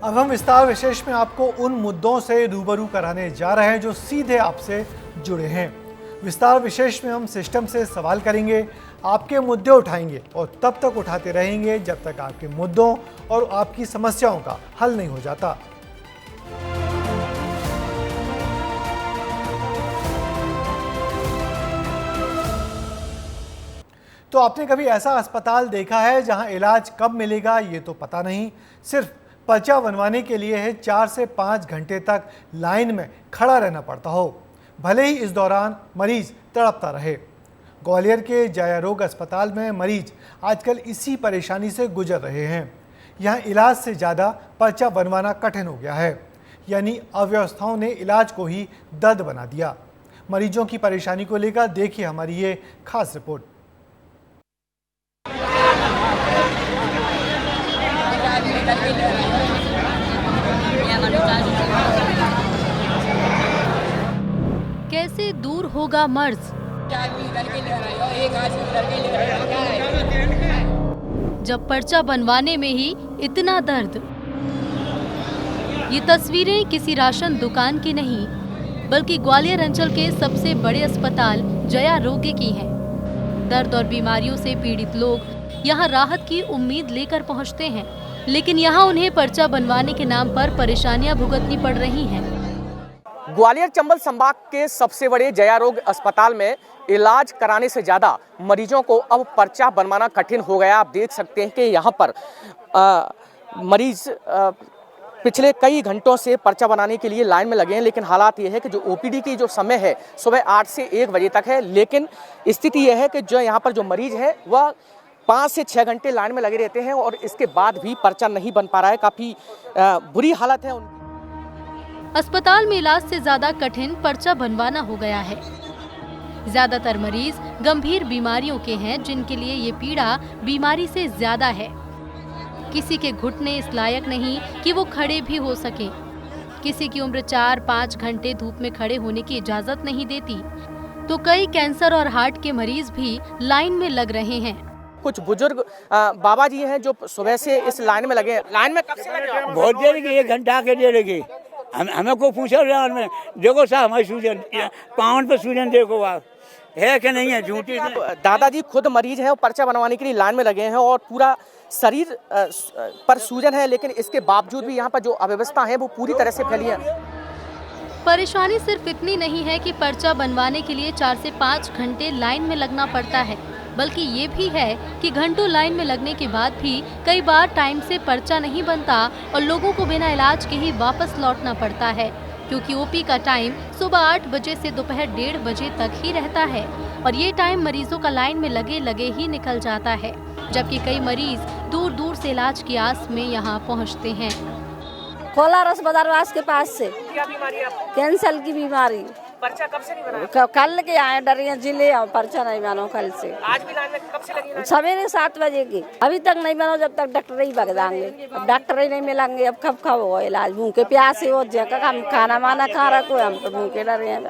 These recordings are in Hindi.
अब हम विस्तार विशेष में आपको उन मुद्दों से रूबरू कराने जा रहे हैं जो सीधे आपसे जुड़े हैं। विस्तार विशेष में हम सिस्टम से सवाल करेंगे, आपके मुद्दे उठाएंगे और तब तक उठाते रहेंगे जब तक आपके मुद्दों और आपकी समस्याओं का हल नहीं हो जाता। तो आपने कभी ऐसा अस्पताल देखा है जहां इलाज कब मिलेगा ये तो पता नहीं, सिर्फ पर्चा बनवाने के लिए है 4 से 5 घंटे तक लाइन में खड़ा रहना पड़ता हो, भले ही इस दौरान मरीज तड़पता रहे। ग्वालियर के जया रोग अस्पताल में मरीज आजकल इसी परेशानी से गुजर रहे हैं। यहाँ इलाज से ज़्यादा पर्चा बनवाना कठिन हो गया है, यानी अव्यवस्थाओं ने इलाज को ही दर्द बना दिया। मरीजों की परेशानी को लेकर देखिए हमारी ये खास रिपोर्ट। कैसे दूर होगा मर्ज? जब पर्चा बनवाने में ही इतना दर्द। ये तस्वीरें किसी राशन दुकान की नहीं, बल्कि ग्वालियर अंचल के सबसे बड़े अस्पताल जया रोगे की हैं। दर्द और बीमारियों से पीड़ित लोग यहाँ राहत की उम्मीद लेकर पहुँचते हैं, लेकिन यहाँ उन्हें पर्चा बनवाने के नाम पर परेशानियां भुगतनी पड़ रही हैं। ग्वालियर चंबल संभाग के सबसे बड़े जया रोग अस्पताल में इलाज कराने से ज़्यादा मरीजों को अब पर्चा बनवाना कठिन हो गया। आप देख सकते हैं कि यहाँ पर मरीज पिछले कई घंटों से पर्चा बनाने के लिए लाइन में लगे हैं, लेकिन हालात ये है कि जो ओपीडी की जो समय है सुबह 8 से 1 बजे तक है, लेकिन स्थिति यह है कि जो यहाँ पर जो मरीज है वह 5 से 6 घंटे लाइन में लगे रहते हैं और इसके बाद भी पर्चा नहीं बन पा रहा है। काफ़ी बुरी हालत है उनकी। अस्पताल में इलाज से ज्यादा कठिन पर्चा बनवाना हो गया है। ज्यादातर मरीज गंभीर बीमारियों के हैं, जिनके लिए ये पीड़ा बीमारी से ज्यादा है। किसी के घुटने इस लायक नहीं कि वो खड़े भी हो सके। किसी की उम्र 4-5 घंटे धूप में खड़े होने की इजाजत नहीं देती, तो कई कैंसर और हार्ट के मरीज भी लाइन में लग रहे हैं। कुछ बुजुर्ग बाबा जी हैं जो सुबह से इस लाइन में लगे हैं। लाइन में कब से लगे? बहुत देर की, 1 घंटा के लिए लगी। हमें को पूछा में देखो साहब हमारी सूजन पावन पे सूजन देखो आप है कि नहीं है, झूठी। दादाजी खुद मरीज हैं और पर्चा बनवाने के लिए लाइन में लगे हैं और पूरा शरीर पर सूजन है, लेकिन इसके बावजूद भी यहाँ पर जो अव्यवस्था है वो पूरी तरह से फैली है। परेशानी सिर्फ इतनी नहीं है कि पर्चा बनवाने के लिए 4 से 5 घंटे लाइन में लगना पड़ता है, बल्कि ये भी है कि घंटों लाइन में लगने के बाद भी कई बार टाइम से पर्चा नहीं बनता और लोगों को बिना इलाज के ही वापस लौटना पड़ता है, क्योंकि ओपी का टाइम सुबह 8 बजे से दोपहर 1:30 बजे तक ही रहता है और ये टाइम मरीजों का लाइन में लगे लगे ही निकल जाता है, जबकि कई मरीज दूर दूर से इलाज की आस में यहाँ पहुँचते हैं। कोलार अस्पताल के पास से। क्या बीमारी है आपको? कैंसर की बीमारी। पर्चा कब से नहीं बना? कल के आए डरिया जिले पर्चा नहीं बनो कल से। आज भी लाइन में कब से लगी? सवेरे 7 बजे की, अभी तक नहीं बनो जब तक डॉक्टर ही भग जाएंगे। अब डॉक्टर ही नहीं मिलेंगे, अब कब हो इलाज? भूखे प्यासे हो जाएगा, हम खाना माना खा रहा कोई, हम तो भूखे डरे हैं।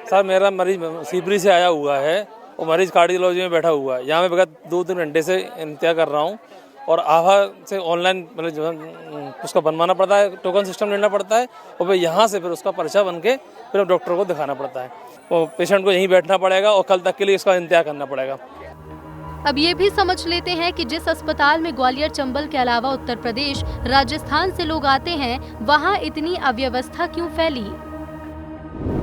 सर मेरा मरीज सीपरी से आया हुआ है और मरीज कार्डियोलॉजी में बैठा हुआ है। यहाँ मैं बगैर 2-3 घंटे से इंतजार कर रहा हूँ और आभा से ऑनलाइन मतलब जो उसका बनवाना पड़ता है, टोकन सिस्टम लेना पड़ता है और फिर यहाँ से फिर उसका पर्चा बन के फिर डॉक्टर को दिखाना पड़ता है और पेशेंट को यहीं बैठना पड़ेगा और कल तक के लिए इसका इंतजार करना पड़ेगा। अब ये भी समझ लेते हैं कि जिस अस्पताल में ग्वालियर चंबल के अलावा उत्तर प्रदेश, राजस्थान से लोग आते हैं, वहाँ इतनी अव्यवस्था क्यों फैली?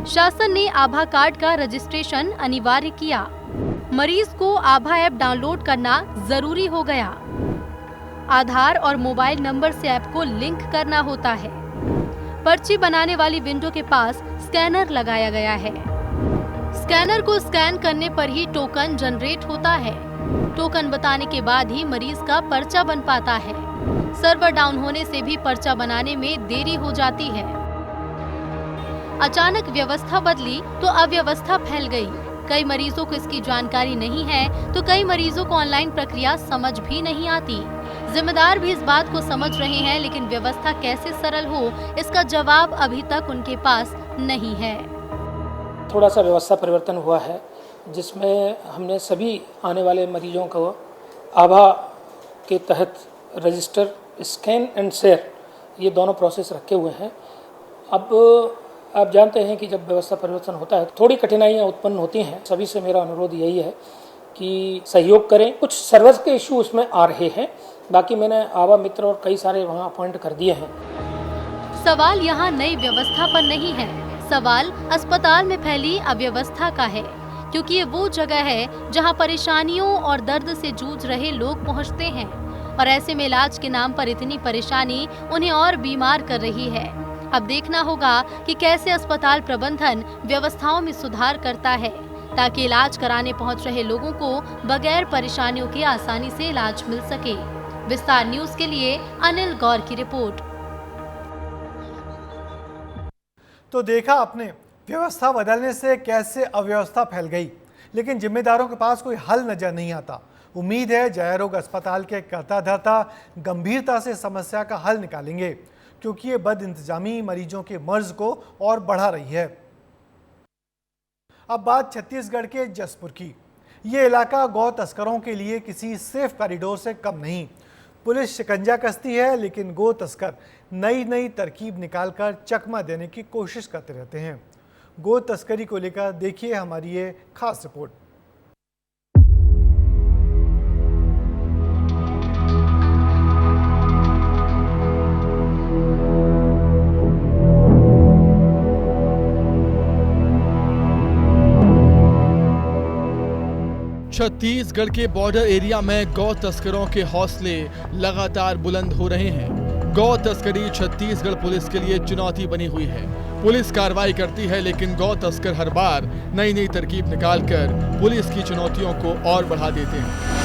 शासन ने आभा कार्ड का रजिस्ट्रेशन अनिवार्य किया। मरीज को आभा ऐप डाउनलोड करना जरूरी हो गया। आधार और मोबाइल नंबर से ऐप को लिंक करना होता है। पर्ची बनाने वाली विंडो के पास स्कैनर लगाया गया है। स्कैनर को स्कैन करने पर ही टोकन जनरेट होता है। टोकन बताने के बाद ही मरीज का पर्चा बन पाता है। सर्वर डाउन होने से भी पर्चा बनाने में देरी हो जाती है। अचानक व्यवस्था बदली तो अव्यवस्था फैल गई। कई मरीजों को इसकी जानकारी नहीं है, तो कई मरीजों को ऑनलाइन प्रक्रिया समझ भी नहीं आती। जिम्मेदार भी इस बात को समझ रहे हैं, लेकिन व्यवस्था कैसे सरल हो, इसका जवाब अभी तक उनके पास नहीं है। थोड़ा सा व्यवस्था परिवर्तन हुआ है, जिसमें हमने सभी आने वाले मरीजों को आभा के तहत रजिस्टर, स्कैन एंड शेयर ये दोनों प्रोसेस रखे हुए हैं। अब आप जानते हैं कि जब व्यवस्था परिवर्तन होता है थोड़ी कठिनाइयाँ उत्पन्न होती हैं। सभी से मेरा अनुरोध यही है कि सहयोग करें। कुछ सर्वर के इशू उसमें आ रहे हैं, बाकी मैंने आवा मित्र और कई सारे वहाँ अपॉइंट कर दिए हैं। सवाल यहाँ नई व्यवस्था पर नहीं है, सवाल अस्पताल में फैली अव्यवस्था का है, क्योंकि ये वो जगह है जहाँ परेशानियों और दर्द से जूझ रहे लोग पहुँचते हैं और ऐसे में इलाज के नाम पर इतनी परेशानी उन्हें और बीमार कर रही है। अब देखना होगा कि कैसे अस्पताल प्रबंधन व्यवस्थाओं में सुधार करता है ताकि इलाज कराने पहुंच रहे लोगों को बगैर परेशानियों के आसानी से इलाज मिल सके। विस्तार न्यूज के लिए अनिल गौर की रिपोर्ट। तो देखा आपने व्यवस्था बदलने से कैसे अव्यवस्था फैल गई, लेकिन जिम्मेदारों के पास कोई हल नजर नहीं आता। उम्मीद है जया रोग अस्पताल के कर्ता धर्ता गंभीरता से समस्या का हल निकालेंगे, क्योंकि ये बद इंतजामी मरीजों के मर्ज को और बढ़ा रही है। अब बात छत्तीसगढ़ के जसपुर की। ये इलाका गौ तस्करों के लिए किसी सेफ कॉरिडोर से कम नहीं। पुलिस शिकंजा कसती है, लेकिन गो तस्कर नई नई तरकीब निकालकर चकमा देने की कोशिश करते रहते हैं। गो तस्करी को लेकर देखिए हमारी ये खास रिपोर्ट। छत्तीसगढ़ के बॉर्डर एरिया में गौ तस्करों के हौसले लगातार बुलंद हो रहे हैं। गौ तस्करी छत्तीसगढ़ पुलिस के लिए चुनौती बनी हुई है। पुलिस कार्रवाई करती है, लेकिन गौ तस्कर हर बार नई नई तरकीब निकालकर पुलिस की चुनौतियों को और बढ़ा देते हैं।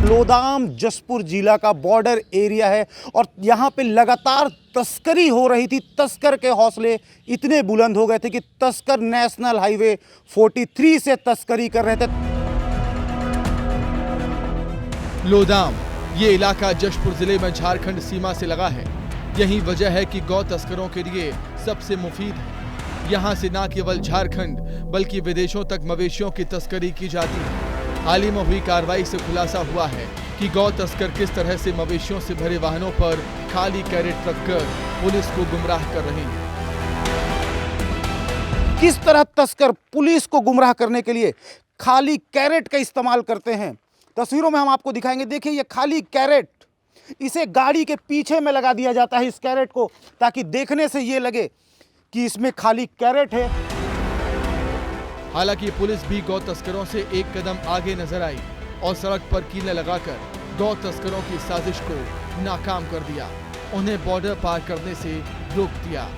लोदाम जसपुर जिला का बॉर्डर एरिया है और यहाँ पे लगातार तस्करी हो रही थी। तस्कर के हौसले इतने बुलंद हो गए थे कि तस्कर नेशनल हाईवे 43 से तस्करी कर रहे थे। लोदाम ये इलाका जशपुर जिले में झारखंड सीमा से लगा है। यही वजह है कि गौ तस्करों के लिए सबसे मुफीद है। यहाँ से न केवल झारखंड बल्कि विदेशों तक मवेशियों की तस्करी की जाती है। हाल ही में हुई कार्रवाई से खुलासा हुआ है कि गौ तस्कर किस तरह से मवेशियों से भरे वाहनों पर खाली कैरेट रखकर पुलिस को गुमराह कर रहे हैं। किस तरह तस्कर पुलिस को गुमराह करने के लिए खाली कैरेट का इस्तेमाल करते हैं, तस्वीरों में हम आपको दिखाएंगे। देखिए ये खाली कैरेट, इसे गाड़ी के पीछे में लगा दिया जाता है इस कैरेट को, ताकि देखने से ये लगे कि इसमें खाली कैरेट है। हालांकि पुलिस भी गौ तस्करों से एक कदम आगे नजर आई और सड़क पर कीलें लगाकर गौ तस्करों की साजिश को नाकाम कर दिया। उन्हें बॉर्डर पार करने से रोक दिया।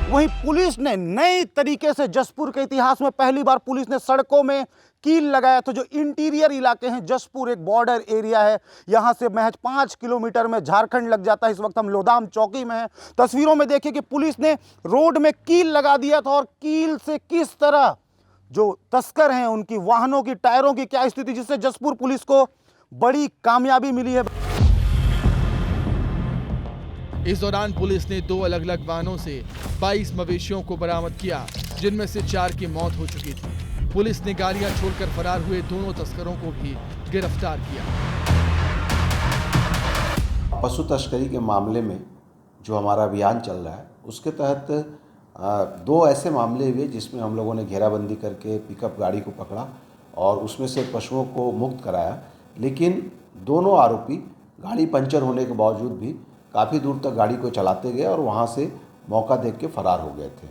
वहीं पुलिस ने नए तरीके से जसपुर के इतिहास में पहली बार पुलिस ने सड़कों में कील लगाया। तो जो इंटीरियर इलाके हैं, जसपुर एक बॉर्डर एरिया है, यहाँ से महज 5 किलोमीटर में झारखंड लग जाता है। इस वक्त हम लोदाम चौकी में हैं। तस्वीरों में देखिए कि पुलिस ने रोड में कील लगा दिया था और कील से किस तरह जो तस्कर हैं उनकी वाहनों की टायरों की क्या स्थिति, जिससे जसपुर पुलिस को बड़ी कामयाबी मिली है। इस दौरान पुलिस ने 2 अलग अलग वाहनों से 22 मवेशियों को बरामद किया, जिनमें से 4 की मौत हो चुकी थी। पुलिस ने गाड़ियां छोड़कर फरार हुए दोनों तस्करों को भी गिरफ्तार किया। पशु तस्करी के मामले में जो हमारा अभियान चल रहा है, उसके तहत 2 ऐसे मामले हुए जिसमें हम लोगों ने घेराबंदी करके पिकअप गाड़ी को पकड़ा और उसमें से पशुओं को मुक्त कराया। लेकिन दोनों आरोपी गाड़ी पंचर होने के बावजूद भी काफ़ी दूर तक गाड़ी को चलाते गए और वहाँ से मौका देख के फरार हो गए थे।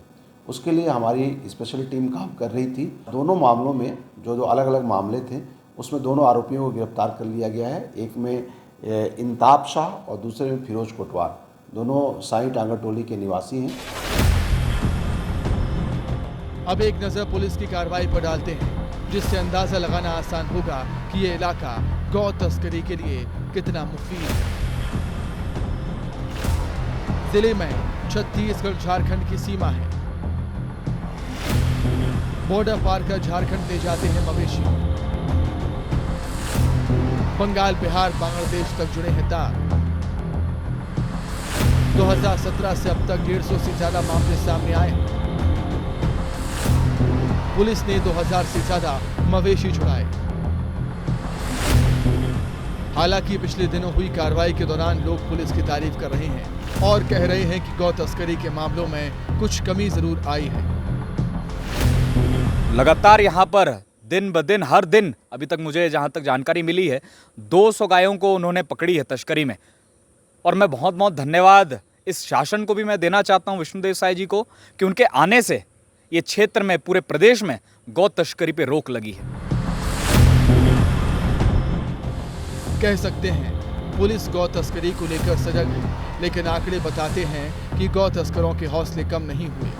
उसके लिए हमारी स्पेशल टीम काम कर रही थी। दोनों मामलों में जो अलग अलग मामले थे, उसमें दोनों आरोपियों को गिरफ्तार कर लिया गया है। एक में इंताब शाह और दूसरे में फिरोज कोटवार, दोनों साई टांगर टोली के निवासी हैं। अब एक नजर पुलिस की कार्रवाई पर डालते हैं, जिससे अंदाजा लगाना आसान होगा कि ये इलाका गौ तस्करी के लिए कितना मुफीद है। जिले में छत्तीसगढ़ झारखंड की सीमा है। बॉर्डर पार कर झारखंड ले जाते हैं मवेशी। बंगाल, बिहार, बांग्लादेश तक जुड़े हैं तार। 2017 से अब तक 150 से ज्यादा मामले सामने आए हैं। पुलिस ने 2000 से ज्यादा मवेशी छुड़ाए। हालांकि पिछले दिनों हुई कार्रवाई के दौरान लोग पुलिस की तारीफ कर रहे हैं और कह रहे हैं कि गौ तस्करी के मामलों में कुछ कमी जरूर आई है। लगातार यहाँ पर दिन ब दिन हर दिन अभी तक मुझे जहाँ तक जानकारी मिली है 200 गायों को उन्होंने पकड़ी है तस्करी में। और मैं बहुत बहुत धन्यवाद इस शासन को भी मैं देना चाहता हूँ विष्णुदेव साय जी को कि उनके आने से ये क्षेत्र में पूरे प्रदेश में गौ तस्करी पे रोक लगी है। कह सकते हैं पुलिस गौ तस्करी को लेकर सजग है, लेकिन आंकड़े बताते हैं कि गौ तस्करों के हौसले कम नहीं हुए।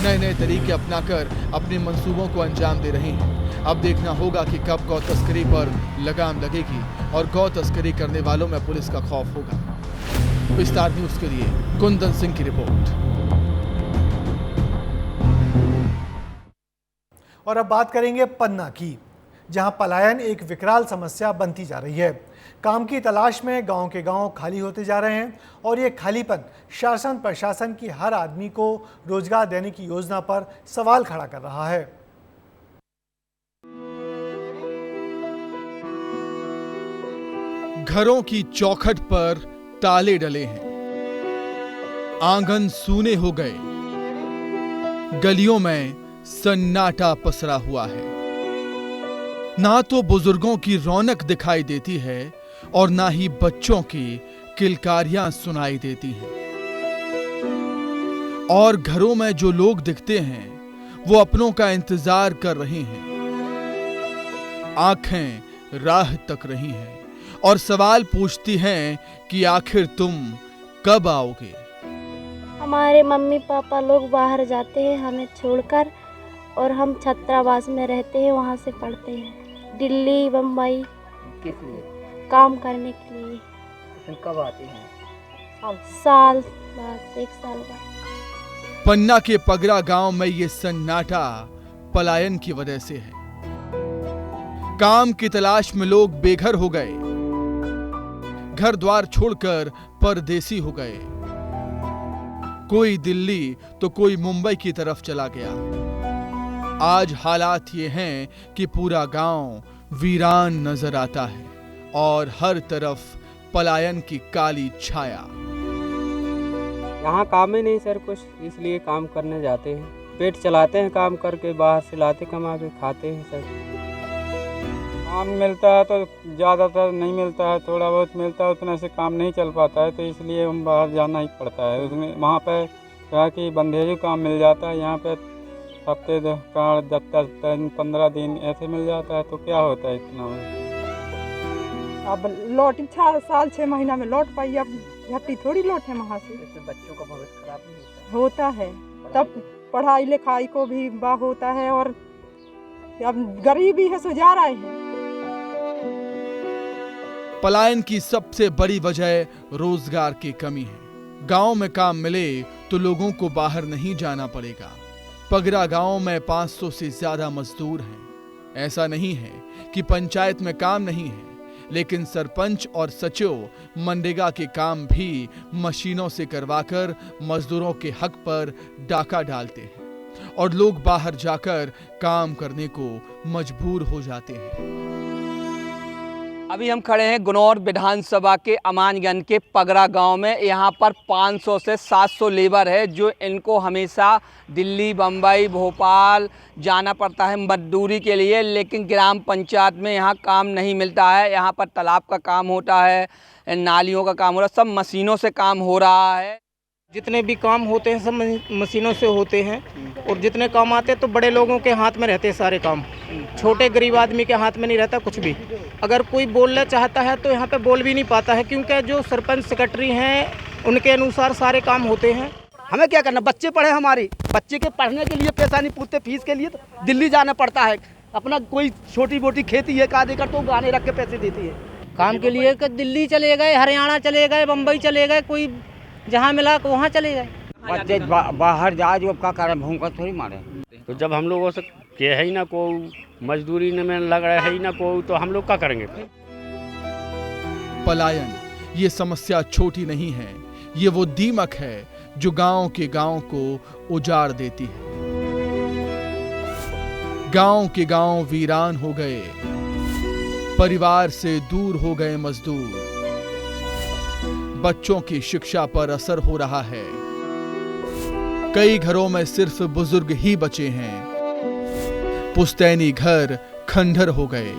नए नए तरीके अपनाकर अपने मंसूबों को अंजाम दे रहे हैं। अब देखना होगा कि कब गौ तस्करी पर लगाम लगेगी और गौ तस्करी करने वालों में पुलिस का खौफ होगा। विस्तार न्यूज के लिए कुंदन सिंह की रिपोर्ट। और अब बात करेंगे पन्ना की, जहां पलायन एक विकराल समस्या बनती जा रही है। काम की तलाश में गांव के गांव खाली होते जा रहे हैं और ये खालीपन शासन प्रशासन की हर आदमी को रोजगार देने की योजना पर सवाल खड़ा कर रहा है। घरों की चौखट पर ताले डले हैं, आंगन सूने हो गए, गलियों में सन्नाटा पसरा हुआ है। ना तो बुजुर्गों की रौनक दिखाई देती है और ना ही बच्चों की किलकारियां सुनाई देती हैं। और घरों में जो लोग दिखते हैं वो अपनों का इंतजार कर रहे हैं। आंखें राह तक रही हैं और सवाल पूछती हैं कि आखिर तुम कब आओगे। हमारे मम्मी पापा लोग बाहर जाते हैं हमें छोड़कर और हम छात्रावास में रहते हैं, वहाँ से पढ़ते हैं दिल्ली बम्बई। किस लिए? काम करने के लिए। कब आते हैं? साल बाद, 1 साल बाद। पन्ना के पगरा गांव में ये सन्नाटा पलायन की वजह से है। काम की तलाश में लोग बेघर हो गए, घर द्वार छोड़कर परदेसी हो गए। कोई दिल्ली तो कोई मुंबई की तरफ चला गया। आज हालात ये हैं कि पूरा गांव वीरान नजर आता है और हर तरफ पलायन की काली छाया। यहाँ काम ही नहीं सर कुछ, इसलिए काम करने जाते हैं, पेट चलाते हैं काम करके, बाहर से लाते कमा के खाते हैं सर। काम मिलता है तो ज़्यादातर नहीं मिलता है, थोड़ा बहुत मिलता है, उतना से काम नहीं चल पाता है, तो इसलिए हम बाहर जाना ही पड़ता है। उसमें वहाँ पर कहा कि बंदेजू काम मिल जाता है, यहाँ पर हफ्ते 10-15 दिन ऐसे मिल जाता है, तो क्या होता है इतना में। अब लौट 6 महीना में लौट पाई, अब झट्टी थोड़ी लौट है वहाँ से। बच्चों का भविष्य खराब नहीं होता है, तब पढ़ाई लिखाई को भी बा होता है और अब गरीबी है सो जा रहे हैं। पलायन की सबसे बड़ी वजह रोजगार की कमी है। गांव में काम मिले तो लोगों को बाहर नहीं जाना पड़ेगा। पगरा गांव में 500 से ज्यादा मजदूर हैं। ऐसा नहीं है कि पंचायत में काम नहीं है, लेकिन सरपंच और सचिव मनरेगा के काम भी मशीनों से करवाकर मजदूरों के हक पर डाका डालते हैं और लोग बाहर जाकर काम करने को मजबूर हो जाते हैं। अभी हम खड़े हैं गुनौर विधानसभा के अमानगंज के पगरा गांव में। यहाँ पर 500 से 700 लेबर है जो इनको हमेशा दिल्ली बम्बई भोपाल जाना पड़ता है मजदूरी के लिए, लेकिन ग्राम पंचायत में यहाँ काम नहीं मिलता है। यहाँ पर तालाब का काम होता है, नालियों का काम हो रहा है, सब मशीनों से काम हो रहा है। जितने भी काम होते हैं सब मशीनों से होते हैं और जितने काम आते हैं तो बड़े लोगों के हाथ में रहते हैं सारे काम, छोटे गरीब आदमी के हाथ में नहीं रहता कुछ भी। अगर कोई बोलना चाहता है तो यहाँ पे बोल भी नहीं पाता है, क्योंकि जो सरपंच सेक्रेटरी हैं उनके अनुसार सारे काम होते हैं। हमें क्या करना, बच्चे पढ़े, हमारी बच्चे के पढ़ने के लिए पैसा नहीं पूछते, फीस के लिए तो दिल्ली जाना पड़ता है। अपना कोई छोटी मोटी खेती है का देकर तो गाने रख के पैसे देती है। काम के लिए दिल्ली चले गए, हरियाणा चले गए, बम्बई चले गए, कोई जहाँ मिला वहाँ चले गए। बच्चे बाहर जाए जो क्या करें, भूखा थोड़ी मारे। तो जब हम लोगों से के है ही ना को मजदूरी में लग रहा है ही ना को, तो हम लोग क्या करेंगे। पलायन ये समस्या छोटी नहीं है, ये वो दीमक है जो गांव के गांव को उजाड़ देती है। गांव के गांव वीरान हो गए, परिवार से दूर हो गए मजदूर, बच्चों की शिक्षा पर असर हो रहा है। कई घरों में सिर्फ बुजुर्ग ही बचे हैं। पुश्तैनी घर खंडहर हो गए।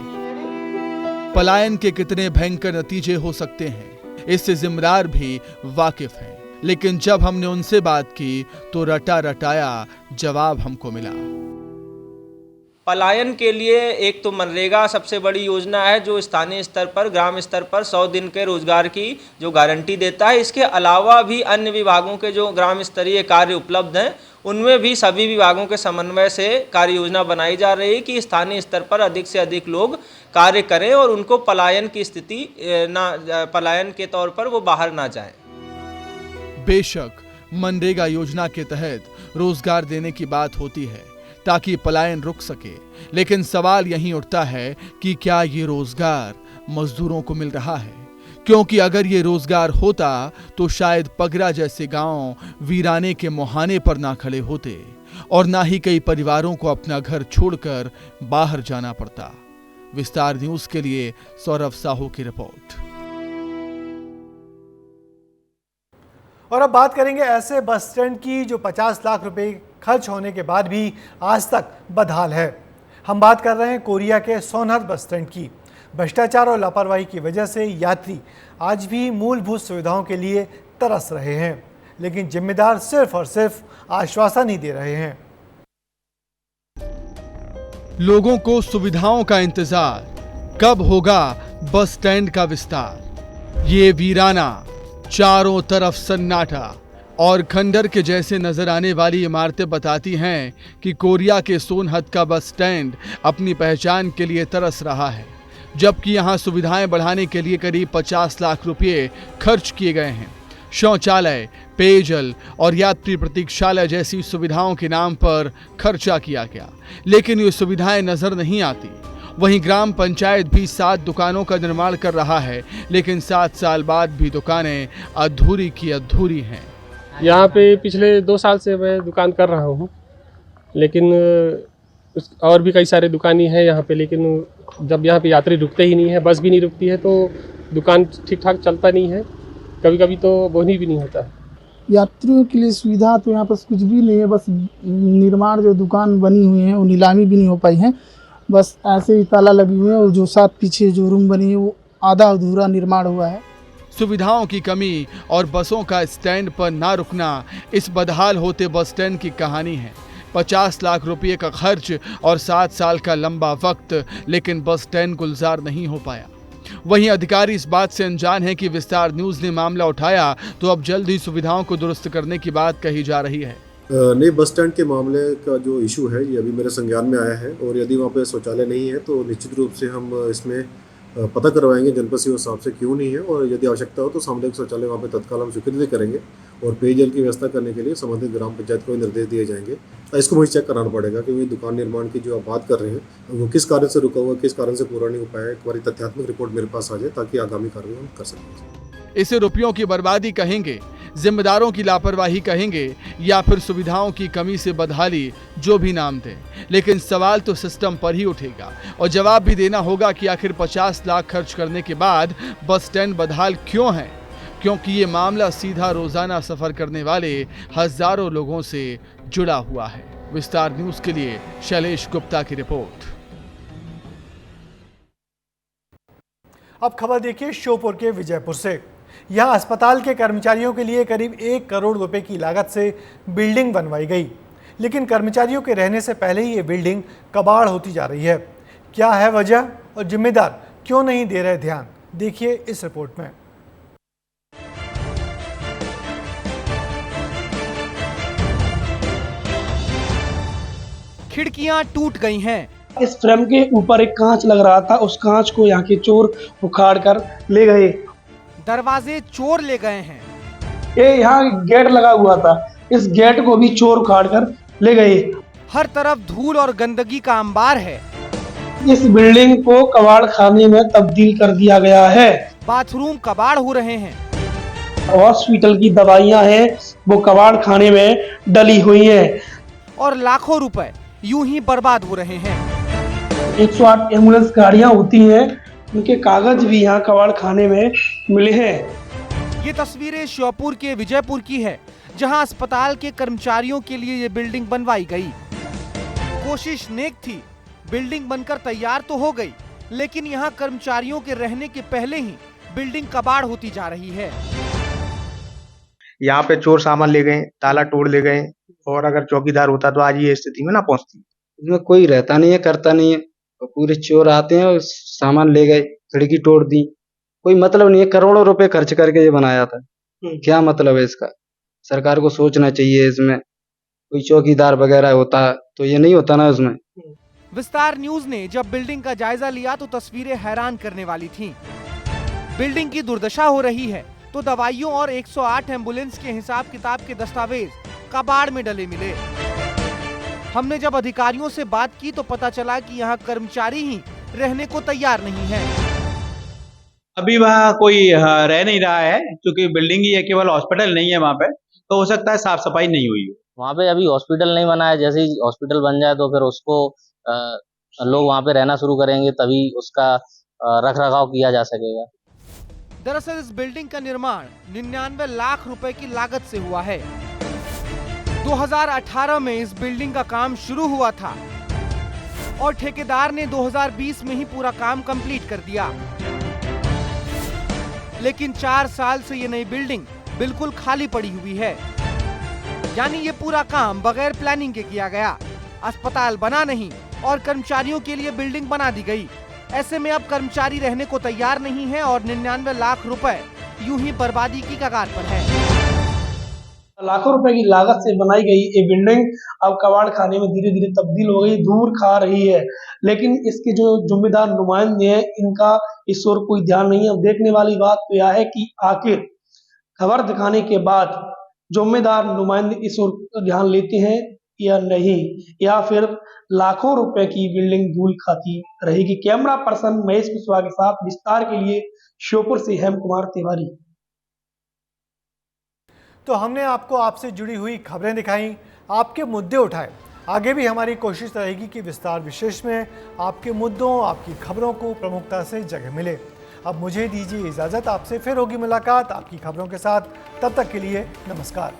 पलायन के कितने भयंकर नतीजे हो सकते हैं, इससे जिम्मेदार भी वाकिफ हैं। लेकिन जब हमने उनसे बात की तो रटा रटाया जवाब हमको मिला। पलायन के लिए एक तो मनरेगा सबसे बड़ी योजना है जो स्थानीय स्तर पर, ग्राम स्तर पर 100 दिन के रोजगार की जो गारंटी देता है। इसके अलावा भी अन्य विभागों के जो ग्राम स्तरीय कार्य उपलब्ध हैं उनमें भी सभी विभागों के समन्वय से कार्य योजना बनाई जा रही है कि स्थानीय स्तर पर अधिक से अधिक लोग कार्य करें और उनको पलायन की स्थिति पलायन के तौर पर वो बाहर ना जाएं। बेशक मनरेगा योजना के तहत रोजगार देने की बात होती है ताकि पलायन रुक सके, लेकिन सवाल यही उठता है कि क्या ये रोजगार मजदूरों को मिल रहा है? क्योंकि अगर ये रोजगार होता तो शायद पगरा जैसे गांव वीराने के मुहाने पर ना खड़े होते और ना ही कई परिवारों को अपना घर छोड़कर बाहर जाना पड़ता। विस्तार न्यूज के लिए सौरभ साहू की रिपोर्ट। और अब बात करेंगे ऐसे बस स्टैंड की जो 50 लाख रुपए खर्च होने के बाद भी आज तक बदहाल है। हम बात कर रहे हैं कोरिया के सोनहत बस स्टैंड की। भ्रष्टाचार और लापरवाही की वजह से यात्री आज भी मूलभूत सुविधाओं के लिए तरस रहे हैं, लेकिन जिम्मेदार सिर्फ और सिर्फ आश्वासन ही दे रहे हैं। लोगों को सुविधाओं का इंतजार, कब होगा बस स्टैंड का विस्तार? ये वीराना, चारों तरफ सन्नाटा और खंडहर के जैसे नजर आने वाली इमारतें बताती हैं कि कोरिया के सोनहत का बस स्टैंड अपनी पहचान के लिए तरस रहा है, जबकि यहां सुविधाएं बढ़ाने के लिए करीब 50 लाख रुपए खर्च किए गए हैं। शौचालय, पेयजल और यात्री प्रतीक्षालय जैसी सुविधाओं के नाम पर खर्चा किया गया, लेकिन ये सुविधाएं नजर नहीं आती। वहीं ग्राम पंचायत भी 7 दुकानों का निर्माण कर रहा है, लेकिन 7 साल बाद भी दुकानें अधूरी की अधूरी हैं। यहाँ पे पिछले 2 साल से मैं दुकान कर रहा हूँ, लेकिन और भी कई सारे दुकानें हैं यहाँ पे, लेकिन जब यहाँ पे यात्री रुकते ही नहीं है, बस भी नहीं रुकती है, तो दुकान ठीक ठाक चलता नहीं है। कभी कभी तो बोनी भी नहीं होता है। यात्रियों के लिए सुविधा तो यहाँ पर कुछ भी नहीं है। बस निर्माण जो दुकान बनी हुई है वो नीलामी भी नहीं हो पाई है, बस ऐसे ही ताला लगी हुई है। और जो 7 पीछे जो रूम बनी है वो आधा अधूरा निर्माण हुआ है। सुविधाओं की कमी और बसों का स्टैंड पर ना रुकना इस बदहाल होते बस स्टैंड की कहानी है। 50 लाख रुपए का खर्च और 7 साल का लंबा वक्त, लेकिन बस स्टैंड गुलजार नहीं हो पाया। वहीं अधिकारी इस बात से अनजान है कि विस्तार न्यूज ने मामला उठाया तो अब जल्द ही सुविधाओं को दुरुस्त करने की बात कही जा रही है। नए बस स्टैंड के मामले का जो इशू है ये अभी मेरे संज्ञान में आया है, और यदि वहाँ पे शौचालय नहीं है तो निश्चित रूप से हम इसमें पता करवाएंगे जनपद सीओ साहब से क्यों नहीं है, और यदि आवश्यकता हो तो सामुदायिक शौचालय वहाँ पे तत्काल हम स्वीकृति करेंगे और पेयजल की व्यवस्था करने के लिए संबंधित ग्राम पंचायत को निर्देश दिए जाएंगे। इसको मुझे चेक कराना पड़ेगा कि दुकान निर्माण की जो आप बात कर रहे हैं वो किस कारण से रुका हुआ, किस कारण से पूरा नहीं हो पाया। एक बार तथ्यात्मक रिपोर्ट मेरे पास आ जाए ताकि आगामी कार्रवाई हम कर सकें। इसे रुपयों की बर्बादी कहेंगे, जिम्मेदारों की लापरवाही कहेंगे, या फिर सुविधाओं की कमी से बदहाली, जो भी नाम दें, लेकिन सवाल तो सिस्टम पर ही उठेगा और जवाब भी देना होगा कि आखिर 50 लाख खर्च करने के बाद बस स्टैंड बदहाल क्यों है, क्योंकि ये मामला सीधा रोजाना सफर करने वाले हजारों लोगों से जुड़ा हुआ है। विस्तार न्यूज के लिए शैलेश गुप्ता की रिपोर्ट। अब खबर देखिए श्योपुर के विजयपुर से। यहाँ अस्पताल के कर्मचारियों के लिए करीब 1 करोड़ रुपए की लागत से बिल्डिंग बनवाई गई, लेकिन कर्मचारियों के रहने से पहले ही ये बिल्डिंग कबाड़ होती जा रही है। क्या है वजह और जिम्मेदार क्यों नहीं दे रहे ध्यान, देखिए इस रिपोर्ट में। खिड़कियां टूट गई हैं। इस फ्रेम के ऊपर एक कांच लग रहा था, उस कांच को यहाँ के चोर उखाड़ कर ले गए। दरवाजे चोर ले गए हैं। ये यहाँ गेट लगा हुआ था, इस गेट को भी चोर उखाड़ कर ले गए। हर तरफ धूल और गंदगी का अंबार है। इस बिल्डिंग को कबाड़ खाने में तब्दील कर दिया गया है। बाथरूम कबाड़ हो रहे हैं। हॉस्पिटल की दवाइयाँ हैं वो कबाड़ खाने में डली हुई हैं। और लाखों रुपए यूं ही बर्बाद हो रहे हैं। 108 एम्बुलेंस गाड़ियाँ होती हैं उनके कागज भी यहाँ कबाड़ खाने में मिले हैं। ये तस्वीरें श्योपुर के विजयपुर की है, जहां अस्पताल के कर्मचारियों के लिए ये बिल्डिंग बनवाई गई। कोशिश नेक थी, बिल्डिंग बनकर तैयार तो हो गई, लेकिन यहाँ कर्मचारियों के रहने के पहले ही बिल्डिंग कबाड़ होती जा रही है। यहाँ पे चोर सामान ले गए, ताला तोड़ ले गए, और अगर चौकीदार होता तो आज ये स्थिति में ना पहुंचती। इसमें कोई रहता नहीं है, करता नहीं है, तो पूरे चोर आते हैं और सामान ले गए, खिड़की तोड़ दी। कोई मतलब नहीं है, करोड़ों रुपए खर्च करके ये बनाया था, क्या मतलब है इसका? सरकार को सोचना चाहिए। इसमें कोई चौकीदार वगैरह होता तो ये नहीं होता ना उसमें। विस्तार न्यूज ने जब बिल्डिंग का जायजा लिया तो तस्वीरें हैरान करने वाली थीं। बिल्डिंग की दुर्दशा हो रही है तो दवाइयों और 108 एम्बुलेंस के हिसाब किताब के दस्तावेज कबाड़ में डले मिले। हमने जब अधिकारियों से बात की तो पता चला कि यहाँ कर्मचारी ही रहने को तैयार नहीं है। अभी वहाँ कोई रह नहीं रहा है, क्योंकि बिल्डिंग ही है, केवल हॉस्पिटल नहीं है वहाँ पे, तो हो सकता है साफ सफाई नहीं हुई हो। वहाँ पे अभी हॉस्पिटल नहीं बना है, जैसे ही हॉस्पिटल बन जाए तो फिर उसको लोग वहाँ पे रहना शुरू करेंगे, तभी उसका रख रखाव किया जा सकेगा। दरअसल इस बिल्डिंग का निर्माण 99 लाख रुपए की लागत से हुआ है। 2018 में इस बिल्डिंग का काम शुरू हुआ था और ठेकेदार ने 2020 में ही पूरा काम कंप्लीट कर दिया। लेकिन 4 साल से ये नई बिल्डिंग बिल्कुल खाली पड़ी हुई है, यानी ये पूरा काम बगैर प्लानिंग के किया गया। अस्पताल बना नहीं और कर्मचारियों के लिए बिल्डिंग बना दी गई। ऐसे में अब कर्मचारी रहने को तैयार नहीं है और 99 लाख रुपए यूं ही बर्बादी की कगार पर है। लाखों रुपए की लागत से बनाई गई ये बिल्डिंग अब कबाड़ खाने में धीरे धीरे तब्दील हो गई, धूल खा रही है। लेकिन इसके जो जिम्मेदार नुमाइंदे हैं, इनका इस ओर कोई ध्यान नहीं है। अब देखने वाली बात तो यह है कि आखिर खबर दिखाने के बाद जिम्मेदार नुमाइंदे इस ओर ध्यान लेते हैं या नहीं, या फिर लाखों रुपए की बिल्डिंग धूल खाती रहेगी। कैमरा पर्सन महेश कुशवाहा के साथ विस्तार के लिए श्योपुर से हेम कुमार तिवारी। तो हमने आपको आपसे जुड़ी हुई खबरें दिखाई, आपके मुद्दे उठाए। आगे भी हमारी कोशिश रहेगी कि विस्तार विशेष में आपके मुद्दों, आपकी खबरों को प्रमुखता से जगह मिले। अब मुझे दीजिए इजाज़त, आपसे फिर होगी मुलाकात आपकी खबरों के साथ। तब तक के लिए नमस्कार।